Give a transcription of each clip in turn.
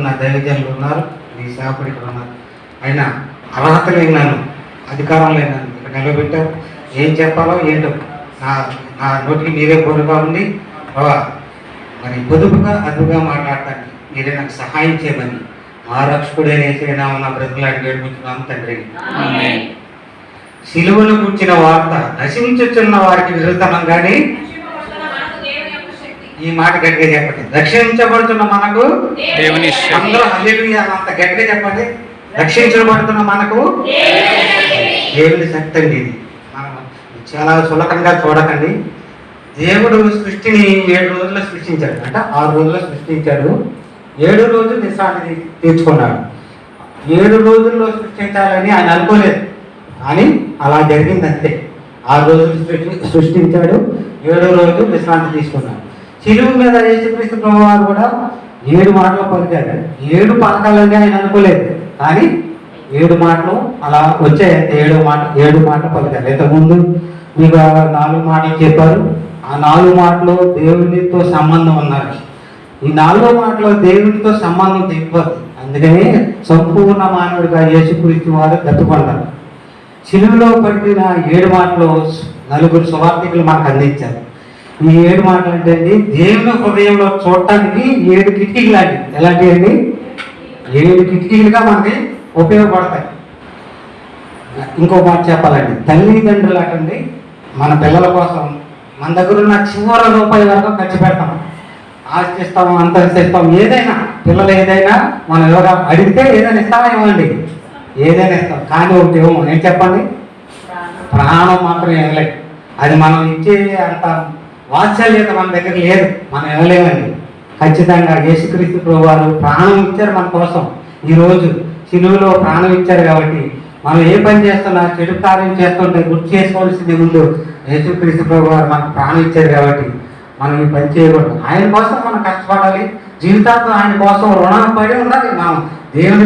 నా దైవజనులు ఉన్నారు, మీ సేవకుడు ఇక్కడ ఉన్నారు. ఆయన అర్హత లేని నన్ను, అధికారం లేని నన్ను ఇక్కడ నిలబెట్టారు. ఏం చెప్పాలో ఏంటో నా నోటికి మీరే పొరుగా ఉండి మరి పొదుపుగా అదుపుగా మాట్లాడటానికి మీరే నాకు సహాయం చేయమని మా రక్షకుడైన యేసయ్య నా బ్రతుకులాంటి వేడుకుంటున్నాము తండ్రి. సిలువను కూర్చిన వార్త నశించుచున్న వారికి విరుద్ధంగానే, ఈ మాట గట్టిగా చెప్పండి, రక్షించబడుతున్న మనకు దేవుని, అందరూ హల్లెలూయా అంత గట్టిగా చెప్పండి. రక్షించబడుతున్న మనకు దేవుని శక్తి అండి. ఇది మనం చాలా సులభంగా చూడకండి. దేవుడు సృష్టిని 7 రోజుల్లో సృష్టించాడు, అంటే 6 రోజుల్లో సృష్టించాడు. 7 రోజులు విశ్రాంతి తీర్చుకున్నాడు. 7 రోజుల్లో సృష్టించాలని ఆయన అనుకోలేదు, కానీ అలా జరిగింది అంతే. 6 రోజులు సృష్టించాడు, 7 రోజు విశ్రాంతి తీసుకున్నాడు. శిలువ మీద యేసుక్రీస్తు ప్రభువారు కూడా 7 మాటలు పలికాడు. 7 పలకాలని ఆయన అనుకోలేదు, కానీ 7 మాటలు అలా వచ్చాయి. 7 మాటలు పలికారు. ఇంతకుముందు మీకు 4 మాటలు చెప్పారు. ఆ 4 మాటలు దేవునితో సంబంధం ఉన్నారు. ఈ 4 మాటలు దేవునితో సంబంధం తెగిపోతుంది. అందుకని సంపూర్ణ మానవుడిగా యేసుక్రీస్తు వారు తప్పుకున్నారు. శిలువలో పట్టిన 7 మాటలు 4 సువార్తికులు మనకు అందించారు. ఈ 7 మాటలు అంటే దేవుని హృదయంలో చూడటానికి 7 కిటికీలు లాంటివి. ఎలాంటివి అండి? 7 కిటికీలుగా మనకి ఉపయోగపడతాయి. ఇంకో మాట చెప్పాలండి, తల్లిదండ్రులు అటండి మన పిల్లల కోసం మన దగ్గర ఉన్న చివరి రూపాయి వరకు ఖర్చు పెడతాం. ఆశిస్తాము, అంతరిస్తాం, ఏదైనా పిల్లలు ఏదైనా మనం ఎవరైనా అడిగితే ఏదైనా ఇస్తామా? ఇవ్వండి, ఏదైనా ఇస్తాం. కానీ ఒకటి ఇవ్వము. నేను చెప్పండి, ప్రాణం మాత్రం ఇవ్వలేదు. అది మనం ఇచ్చే అంత వాత్సల్యత మన దగ్గర లేదు, మనం ఇవ్వలేమండి. ఖచ్చితంగా యేసుక్రీస్తు ప్రభువారు ప్రాణం ఇచ్చారు మన కోసం. ఈరోజు సిలువలో ప్రాణం ఇచ్చారు కాబట్టి మనం ఏ పని చేస్తున్నా, చెడు కార్యం చేస్తుంటే గుర్తు చేసుకోవాల్సింది ముందు యేసుక్రీస్తు ప్రభువారు మనకు ప్రాణం ఇచ్చారు కాబట్టి మనం ఈ పని చేయకూడదు. ఆయన కోసం మనం కష్టపడాలి. జీవితాంతం ఆయన కోసం రుణం పడి ఉండాలి. మనం దేవుని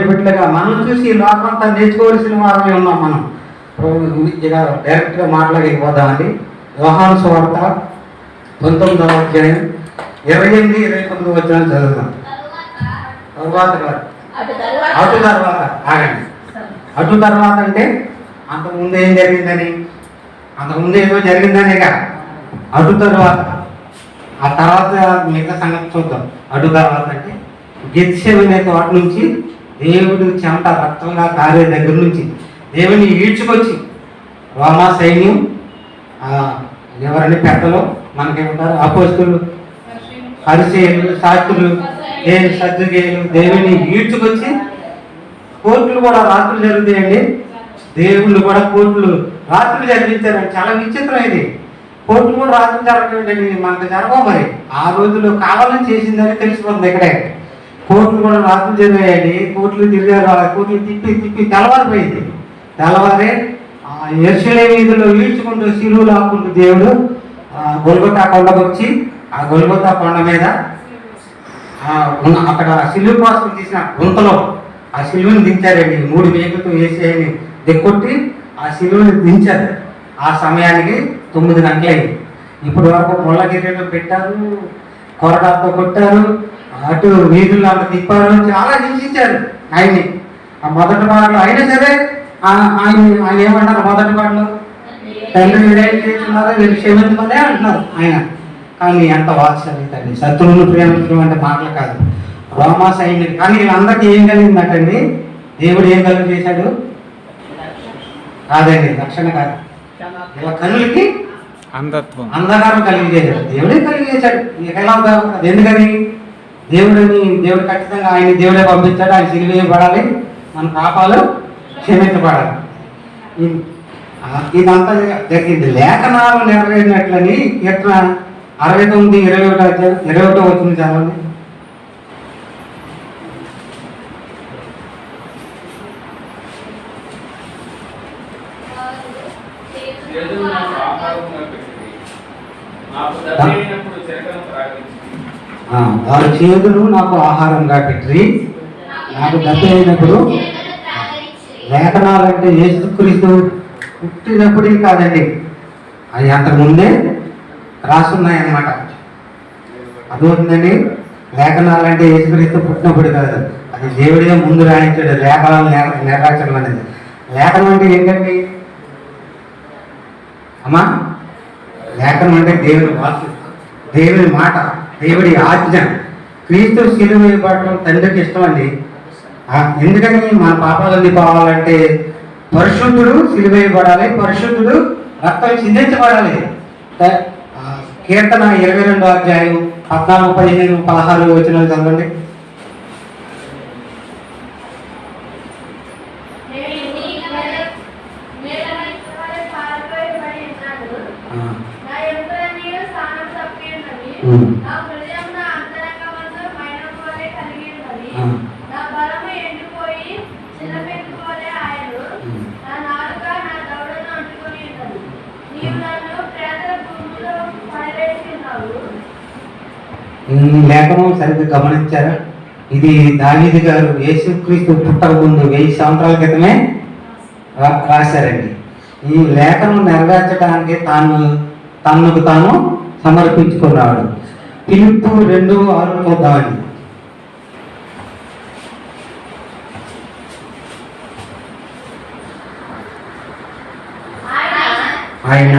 బిడ్డలుగా మనం చూసి లోకంతా నేర్చుకోవాల్సిన వారమే ఉన్నాం. మనం ఇక డైరెక్ట్గా మాటలోకి పోదామండి. యోహాను సువార్త 19వ అధ్యాయం 28, 29 వచనాలు చదువుదాం. అటు తర్వాత ఆగండి. అటు తర్వాత అంటే అంతకుముందు ఏం జరిగిందని, అంతకుముందు ఏదో జరిగిందనేగా అటు తర్వాత. ఆ తర్వాత మిగతా సంగతి చూద్దాం. అటు తర్వాత అంటే గెత్సేమనే తోట నుంచి దేవుడు చెమట రక్తంగా కారే దగ్గర నుంచి దేవుని ఈడ్చుకొచ్చి రోమా సైన్యం, ఎవరండి పెద్దలు మనకేమంటారు, అపోస్తులు, పరిసయ్యులు, శాస్త్రులు, సద్దుకేయులు దేవుని ఈడ్చుకొచ్చి కోర్టులు కూడా రాత్రులు జరుగుతాయండి. దేవుళ్ళు కూడా కోర్టులు రాత్రులు జరిగించారండి. చాలా విచిత్రం ఇది. కోర్టులు కూడా రాత్రులు జరగలేదు, మనకు జరగవు. మరి ఆ రోజుల్లో కావాలని చేసిందని తెలిసిపోతుంది. ఇక్కడే కోర్టులు కూడా రాత్రులు జరిగాయండి. కోర్టులు తిరిగారు, కోర్టులు తిప్పి తెల్లవారిపోయింది. తెల్లవారే యెరూషలేము వీధుల్లో ఈడ్చుకుంటూ సిలువలు ఆపుకుంటూ దేవుడు గొల్గొతా కొండకు వచ్చి, ఆ గొల్గొతా కొండ మీద అక్కడ సిలువ కోసం తీసిన గుంతలో ఆ సిలువని దించారండి. 3 మేకులతో వేసేయని దిక్కొట్టి ఆ సిలువని దించారు. ఆ సమయానికి 9 గంటలైంది. ఇప్పటి వరకు ముళ్ళ గిన్నెలు పెట్టారు, కొరడాతో కొట్టారు, అటు వీధుల్లో అంత తిప్పారు, చాలా హింసించారు ఆయన్ని. ఆ మొదటి పాటలు అయినా సరే ఆయన ఏమంటారు? మొదటి పాటలు తండ్రి ఏం చేస్తున్నారో వీళ్ళు క్షమించమనే అంటున్నారు ఆయన. కానీ ఎంత వాత్సల్యతండి, శత్రువును ప్రేమించడం అంటే మాటలు కాదు. రోమా సైన్యం. కానీ వీళ్ళందరికీ ఏం కలిగిందంటండి? దేవుడు ఏం కలిగి చేశాడు? కాదండి, రక్షణ కాదు. ఇలా కనులకి అంధకారం కలిగి చేశాడు. దేవుడే కలిగి చేశాడు. ఎలా? ఎందుకని? దేవుడు ఖచ్చితంగా ఆయన దేవుడే పంపించాడు. ఆయన సిలువేయబడాలి, మన పాపాలు క్షమించబడాలి. ఇదంతా జరిగింది. లేఖనాలు నెరవేరినట్లని కీర్తన 69, 21 వచ్చింది చదవండి. వారి చేతులు నాకు ఆహారంగా పెట్టి నాకు దప్పి అయినప్పుడు. లేఖనాలంటే యేసుక్రీస్తు పుట్టినప్పుడే కాదండి, అది అంతకు ముందే రాసున్నాయన్నమాట. అర్థమవుతుందండి? లేఖనాలు అంటే యేసుక్రీస్తు పుట్టినప్పుడు కాదు, అది దేవుడిగా ముందు రాయించాడు లేఖనాలు నెరవేర్చడం అనేది. లేఖనం అంటే ఏంటండి అమ్మా? లేఖనం అంటే దేవుని వాక్యం, దేవుని మాట, దేవుడి ఆజ్ఞ. క్రీస్తు శిలువ వేయబడటం తండ్రికి ఇష్టం అండి. ఎందుకని మన పాపాలన్నీ పోవాలంటే పరిశుద్ధుడు శిలువ వేయబడాలి, పరిశుద్ధుడు రక్తం చిందించబడాలి. కీర్తన 22వ అధ్యాయం 14, 15, 16 వచనాలు చదవండి. ఈ లేఖనం సరిగ్గా గమనించారా? ఇది దావీదు గారు యేసుక్రీస్తు పుట్టక ముందు 1000 సంవత్సరాల క్రితమే రాశారండి. ఈ లేఖనం నెరవేర్చడానికి తనకు తాను సమర్పించుకున్నాడు. ఫిలిప్పు 2:6 చూద్దామండి. ఆయన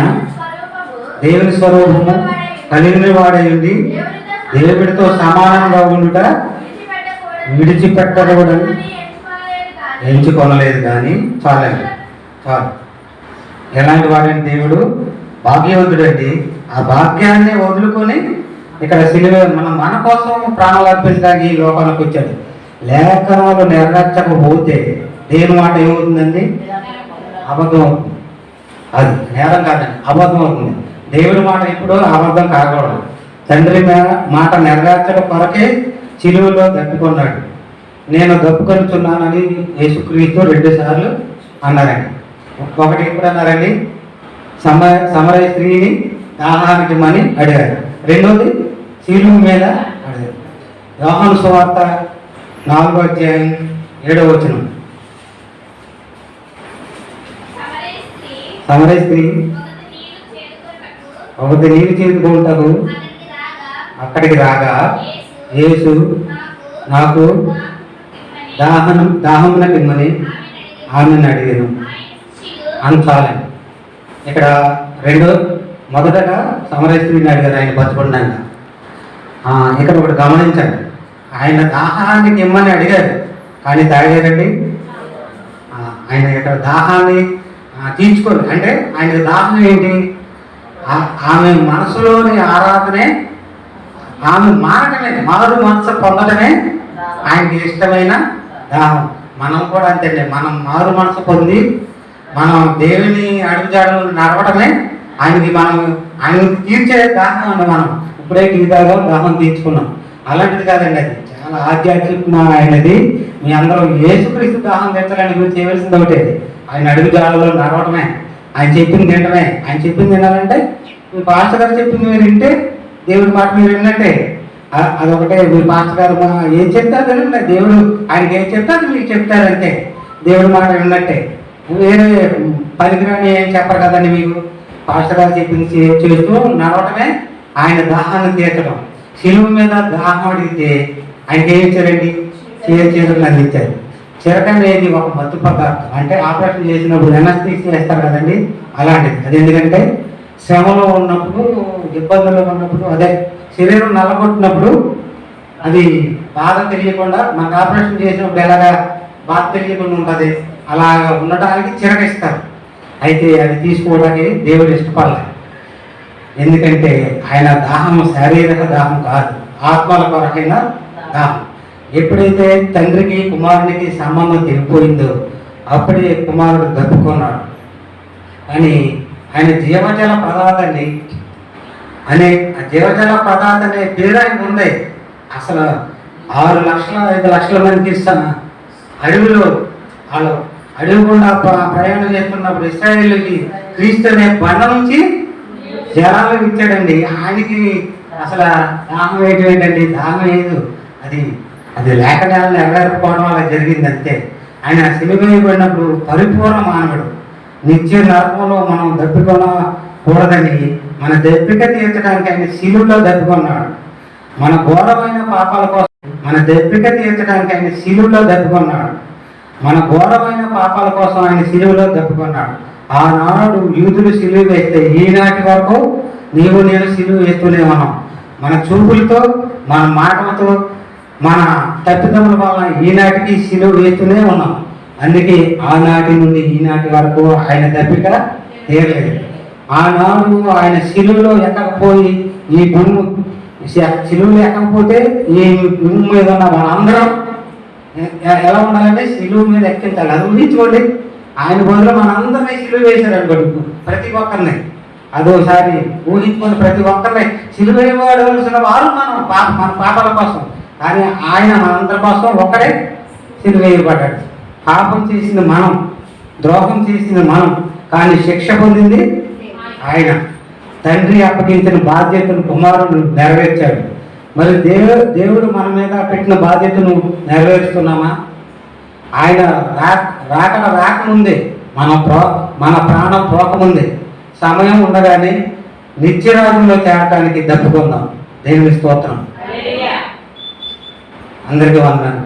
దేవుని స్వరూపము కలిగిన వాడైంది, దేవుడితో సమానంగా ఉండుట విడిచిపెట్టకూడని ఎంచుకొనలేదు. కానీ చాలండి, చాలు. ఎలాంటి వాడని దేవుడు భాగ్యవంతుడండి. ఆ భాగ్యాన్ని వదులుకొని ఇక్కడ సిలువ మన కోసం ప్రాణాలు అర్పించడానికి ఈ లోకానికి వచ్చాడు. లేఖనాలు నెరవేర్చకపోతే దేని మాట ఏమవుతుందండి? అబద్ధం అవుతుంది. అది నేరం కాదండి, అబద్ధం అవుతుంది. దేవుడి మాట ఎప్పుడూ అబద్ధం కాకూడదు. తండ్రి మాట నెరవేర్చడం కొరకే చిలువలో దప్పుకున్నాడు. నేను దప్పుకొనిచున్నానని యేసుక్రీస్తు 2 సార్లు అన్నారండి. ఒకటి ఎప్పుడు అన్నారండి? సమరయ స్త్రీని దాహానికి మని అడిగారు. రెండోది చిలువ మీద అడిగారు. యోహాను సువార్త 4వ అధ్యాయం 7వ వచనం. సమరయ స్త్రీ ఒకటి నీరు చేరుకుంటారు. అక్కడికి రాగా యేసు నాకు దాహమునకి ఇమ్మని ఆమెను అడిగాను చాలండి. ఇక్కడ మొదటగా సమరయ స్త్రీని అడిగారు ఆయన బతుకున్నాక. ఇక్కడ ఒకటి గమనించండి, ఆయన దాహానికి ఇమ్మని అడిగారు కానీ తాగారండి. ఆయన ఇక్కడ దాహాన్ని తీర్చుకోరు. అంటే ఆయన దాహం ఏంటి? ఆమె మనసులోని ఆరాధనే, ఆమె మారు మనసు పొందడమే ఆయనకి ఇష్టమైన దాహం. మనం కూడా అంతే, మనం మారు మనసు పొంది మనం దేవుని అడుగుజాడలు నడవడమే ఆయనకి తీర్చే దాహం అండి. మనం ఇప్పుడే గీతాలో దాహం తీర్చుకున్నాం. అలాంటిది కాదండి, అది చాలా ఆధ్యాత్మికమైనది. మీ అందరూ యేసుక్రీస్తు దాహం తీర్చాలని మీరు చేయవలసింది ఒకటే, ఆయన అడుగుజాడలో నడవడమే, ఆయన చెప్పింది తినడమే. ఆయన చెప్పింది తినాలంటే మీ పాస్టర్ గారు చెప్పింది మీరు వింటే దేవుడి మాట మీరు విన్నట్టే. అదొకటే. మీరు పాస్టర్ గారు ఏం చెప్తారు కదండి, దేవుడు ఆయనకి ఏం చెప్తారు మీకు చెప్తారంటే దేవుడి మాట విన్నట్టే. వేరే పనికిరాని ఏం చెప్పరు కదండి మీకు. పాస్టర్ గారు చెప్పింది చేస్తూ నడవటమే ఆయన దాహాన్ని తీర్చడం. శిలువ మీద దాహం అడిగితే ఆయనకి ఏం ఇచ్చారండి? చీరలు అందించారు. చిరక అనేది ఒక మత్తు పదార్థం. అంటే ఆపరేషన్ చేసినప్పుడు ఎనస్థీసియా చేస్తారు కదండి, అలాంటిది. అది ఎందుకంటే శ్రమలో ఉన్నప్పుడు, ఇబ్బందుల్లో ఉన్నప్పుడు, అదే శరీరం నల్లగొట్టినప్పుడు అది బాధ తెలియకుండా, మనకు ఆపరేషన్ చేసినప్పుడు ఎలాగా బాధ తెలియకుండా ఉంటుంది, అలా ఉండటానికి చిరక ఇస్తారు. అయితే అది తీసుకోవడానికి దేవుడు ఇష్టపడలేదు. ఎందుకంటే ఆయన దాహం శారీరక దాహం కాదు, ఆత్మల కొరకైన దాహం. ఎప్పుడైతే తండ్రికి కుమారునికి సంబంధం తెగిపోయిందో అప్పుడే కుమారుడు దప్పుకున్నాడు. కానీ ఆయన జీవజల ప్రదాత అండి. జీవజల ప్రదాత అనే పేరు ఆయన ఉంది. అసలు 6 లక్షల 5 లక్షల మందికి అడవిలో వాళ్ళు అడవి గుండా ప్రయాణం చేస్తున్నప్పుడు ఇశ్రాయేలుకి క్రీస్తు అనే బండ నుంచి జలాలు ఇచ్చాడండి. ఆయనకి అసలు దాహం ఏంటండి? దాహం లేదు, అది లేఖనాలను నెరవేర్చుకోవడం అలా జరిగింది అంతే. ఆయన సిలువ వేయబడినప్పుడు పరిపూర్ణ మానవుడు. నిత్య నరకంలో మనం దప్పికొనకూడదని మన దప్పిక తీర్చడానికి ఆయన శిలువలో దప్పికొన్నాడు. మన ఘోరమైన పాపాల కోసం మన దెబ్బిక తీర్చడానికి ఆయన శిలువలో దెబ్బకున్నాడు. మన ఘోరమైన పాపాల కోసం ఆయన శిలువలో దెబ్బకున్నాడు. ఆనాడు యూదులు సిలువ వేస్తే ఈనాటి వరకు నీవు నేను సిలువ వేస్తూనే ఉన్నాం. మన చూపులతో, మన మాటలతో, మన తప్పిదముల వల్ల ఈనాటికి సిలువ వేస్తూనే ఉన్నాం. అందుకే ఆనాటి నుండి ఈనాటి వరకు ఆయన దప్పిక తీరలేదు. ఆనాడు ఆయన సిలువలో ఎక్కకపోయి ఈ భూమి సిలువలు ఎక్కకపోతే ఈ భూమి మీద ఉన్న మనందరం ఎలా ఉండాలంటే సిలువ మీద ఎక్కించాలి. అది ఊహించుకోండి, ఆయన బదులు మనందరినీ సిలువ వేశారు అనుకోండి, ప్రతి ఒక్కరిని. అదోసారి ఊహించుకొని ప్రతి ఒక్కరిని సిలువ వేయబడాల్సిన వారు మన పాపాల కోసం, కానీ ఆయన మనందరి కోసం ఒక్కడే సిలువ వేయబడ్డాడు. పాపం చేసింది మనం, ద్రోహం చేసింది మనం, కానీ శిక్ష పొందింది ఆయన. తండ్రి అప్పగించిన బాధ్యతను కుమారుడు నెరవేర్చాడు. మరి దేవుడు మన మీద పెట్టిన బాధ్యతను నెరవేరుస్తున్నామా? ఆయన రాకముందే మన ప్రాణం పోకముందే సమయం ఉండగానే నిత్యరాజ్యంలో చేరటానికి దప్పుకుందాం. దేవుని స్తోత్రం. అందరికీ వందనాలు.